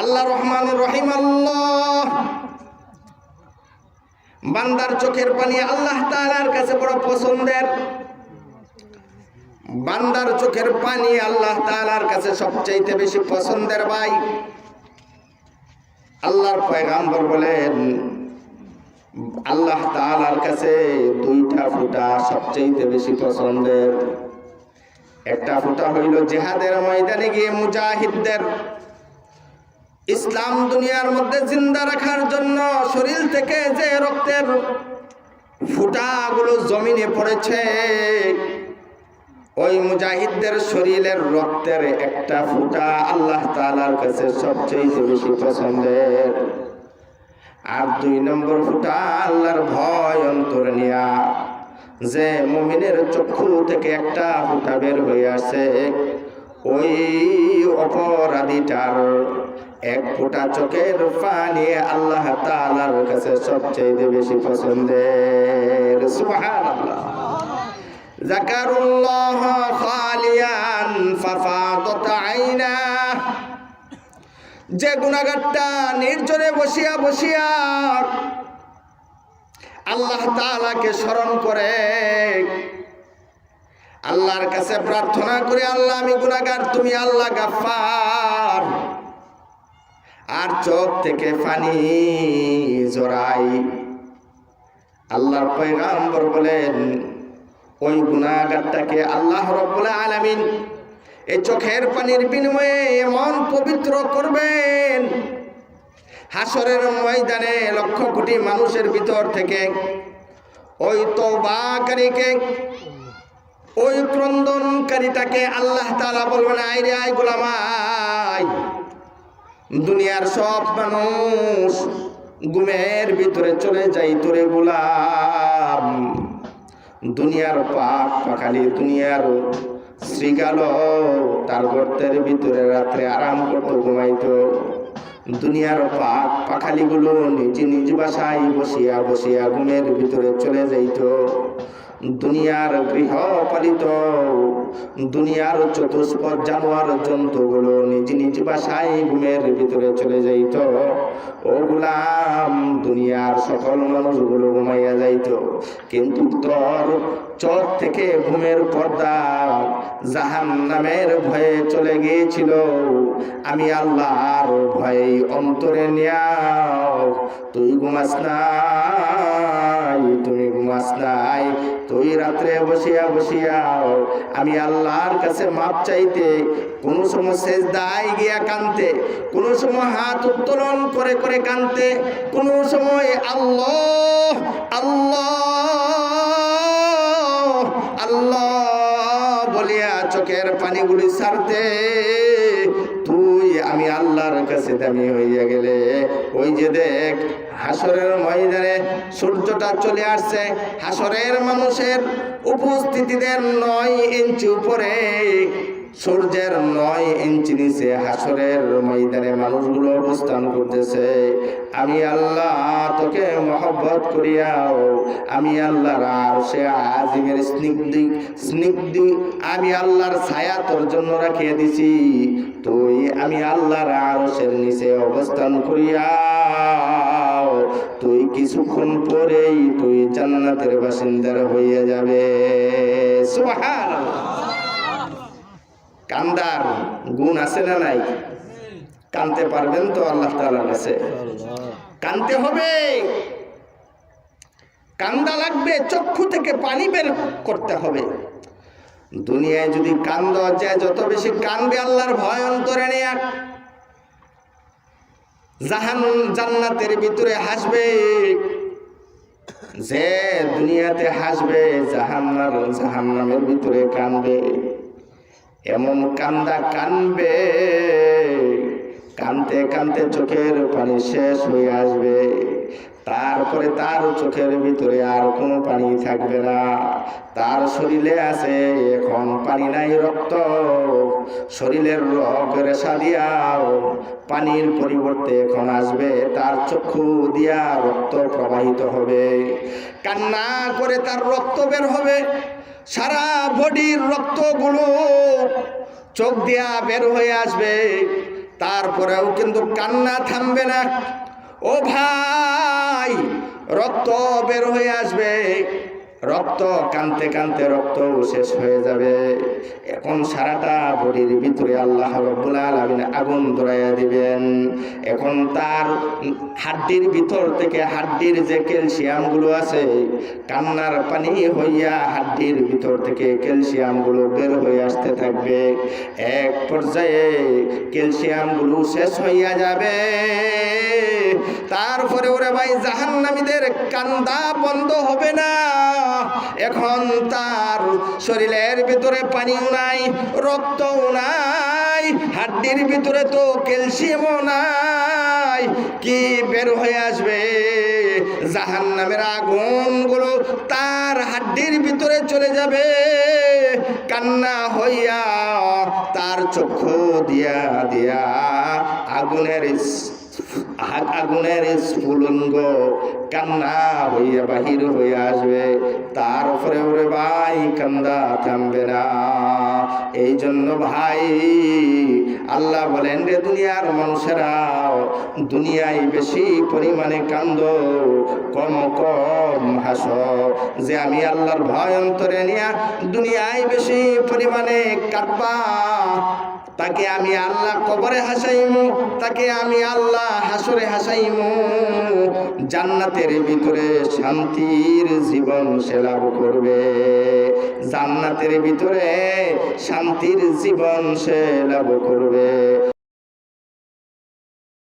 আল্লাহ রহমানুর রহিম। আল্লাহ বান্দার চোখের পানি আল্লাহ তাআলার কাছে বড় পছন্দের। বান্দার চোখের পানি আল্লাহ তাআলার কাছে সবচেয়ে বেশি পছন্দের। ভাই, আল্লাহর পয়গম্বর বলেন আল্লাহ তাআলার কাছে দুইটা ফোঁটা সবচেয়ে বেশি পছন্দের। একটা ফোঁটা হইল জিহাদের ময়দানে গিয়ে মুজাহিদদের ইসলাম দুনিয়ার মধ্যে জিন্দা রাখার জন্য শরীর থেকে যে রক্তের ফোঁটাগুলো জমিনে পড়েছে, ওই মুজাহিদদের শরীরের রক্তের একটা ফোঁটা আল্লাহ তাআলার কাছে সবচেয়ে বেশি পছন্দের। আর 2 নম্বর ফোঁটা আল্লাহর ভয় অন্তরে নিয়া যে মুমিনের চক্ষু থেকে একটা ফোঁটা বের হয়ে আসে, ওই অপরাধীটার এক ফোঁটা চোখের পানি আল্লাহ তাআলার কাছে সবচেয়ে বেশি পছন্দের। সুবহানাল্লাহ। যাকারুল্লাহ খালিয়ান ফাফাদাত আইনা, যে গুনাহগারটা নির্জনে বসিয়া বসিয়া আল্লাহ তাআলাকে স্মরণ করে, আল্লাহর কাছে প্রার্থনা করে আল্লাহ আমি গুনাহগার, তুমি আল্লাহ গাফফার, আর চোখ থেকে পানি জড়াই, আল্লাহর পয়গম্বর বলেন ওই গুনাহগারটাকে আল্লাহ রাব্বুল আলামিন এই চোখের পানির বিনিময়ে এমন পবিত্র করবেন, হাসরের ময়দানে লক্ষ কোটি মানুষের ভিতর থেকে ওই তওবাকারীকে, ওই ক্রন্দনকারীটাকে আল্লাহ তাআলা বলবেন আয় রে আয় গোলাম আয়। দুনিয়ার সব মানুষ ঘুমের ভিতরে চলে যাই, তোরে গোলাম দুনিয়ার পাক পাখালি, দুনিয়ার শ্রীগাল তার গর্তের ভিতরে রাত্রে আরাম করতো, ঘুমাইতো। দুনিয়ার পাক পাখালিগুলো নিজ নিজ বাসায় বসিয়া বসিয়া ঘুমের ভিতরে চলে যাইত। দুনিয়ার গৃহপালিত, দুনিয়ার চতুষ্পদ জানোয়ার জন্তুগুলো নিজ নিজ বাসায় ঘুমের ভিতরে চলে যাইত। ও গোলাম, দুনিয়ার সকল মানুষগুলো ঘুমাইয়া যাইত, কিন্তু তোর চোখ থেকে ঘুমের পর্দা জাহান্নামের ভয়ে চলে গিয়েছিল। আমি আল্লাহর ভয়ে অন্তরে নিয়াও তুই ঘুমাস নাই, তুমি ঘুমাস নাই, তুই রাত্রে বসিয়া বসিয়াও আমি আল্লাহর কাছে মাপ চাইতে, কোনো সময় সেজদায় গিয়া কানতে, কোনো সময় হাত উত্তোলন করে করে কানতে, কোনো সময় আল্লাহ আল্লাহ আল্লাহ বলিয়া চোখের পানিগুলি ছাড়তে, তুই আমি আল্লাহর কাছে দামি হইয়া গেলে। ওই যে দেখ হাসরের ময়দানে সূর্যটা চলে আসছে, হাসরের মানুষের উপস্থিতিদের 9 ইঞ্চি উপরে, সূর্যের 9 ইঞ্চি নিচে হাসরের ময়দানে মানুষগুলো অবস্থান করতেছে। আমি আল্লাহ তোকে মহব্বত করিয়াও আমি আল্লাহর আরশে আজিমের স্নিগ্ধি আমি আল্লাহর ছায়া তোর জন্য রাখিয়ে দিছি, তুই আমি আল্লাহর আরশের নিচে অবস্থান করিয়াও তুই কিছুক্ষণ পরেই তুই জান্নাতের বাসিন্দা হইয়া যাবে। সুবহানাল্লাহ। কান্দার গুণ আছে না নাই? কানতে পারবেন তো আল্লাহ তাআলার কাছে? কানতে হবে, কান্দা লাগবে, চক্ষু থেকে পানি বের করতে হবে। দুনিয়ায় যদি কান্দ যায়, যত বেশি কানবে আল্লাহর ভয় অন্তরে নিয়ে, জান্নাতের ভিতরে হাসবে। যে দুনিয়াতে হাসবে জাহান্নামের ভিতরে কানবে। এমন কান্দা কানবে, কানতে কানতে চোখের পানি শেষ হয়ে আসবে, তারপরে তার চোখের ভিতরে আর কোনো পানি থাকবে না। তার শরীরে আছে এখন পানি নাই, রক্ত, শরীরের রগ রেশা দিয়াও পানির পরিবর্তে এখন আসবে তার চক্ষু দিয়া রক্ত প্রবাহিত হবে, কান্না করে তার রক্ত বের হবে, সারা বডির রক্তগুলো চোখ দিয়া বের হয়ে আসবে। তারপরেও কিন্তু কান্না থামবে না। ও ভাই, রক্ত বের হয়ে আসবে, রক্ত কানতে কানতে রক্ত শেষ হয়ে যাবে। এখন সারাটা বডির ভিতরে আল্লাহ রাব্বুল আলামিন আগুন ধরাইয়া দিবেন। এখন তার হাড্ডির ভিতর থেকে, হাড্ডির যে ক্যালসিয়াম গুলো আছে, কান্নার পানি হইয়া হাড্ডির ভিতর থেকে ক্যালসিয়াম গুলো বের হয়ে আসতে থাকবে। এক পর্যায়ে ক্যালসিয়াম গুলো শেষ হইয়া যাবে। তারপরে ওরে ভাই, জাহান্নামীদের কান্দা বন্ধ হবে না। এখন তার শরীরের ভিতরে পানিও নাই, রক্তও নাই, হাড্ডির ভিতরে তো ক্যালসিয়ামও নাই, কি বের হয়ে আসবে? জাহান্নামের আগুনগুলো তার হাড্ডির ভিতরে চলে যাবে। কান্না হইয়া তার চক্ষু দিয়া দিয়া আগুনের স্ফুলিঙ্গ কান্না হইয়া বাহির হয়ে আসবে। তার উপরে ওরে ভাই কান্দা থামবে না। এই জন্য ভাই আল্লাহ বলেন, রে দুনিয়ার মানুষেরা, দুনিয়ায় বেশি পরিমাণে কান্দ, কম কম হাসো। যে আমি আল্লাহর ভয় অন্তরে নিয়া দুনিয়ায় বেশি পরিমাণে কাঁদবা, তাকে আমি আল্লাহ কবরে হাসাইমু, তাকে আমি আল্লাহ হাসরে হাসাইমু। জান্নাতের ভিতরে শান্তির জীবন সে লাভ করবে, জান্নাতের ভিতরে শান্তির জীবন সে লাভ করবে।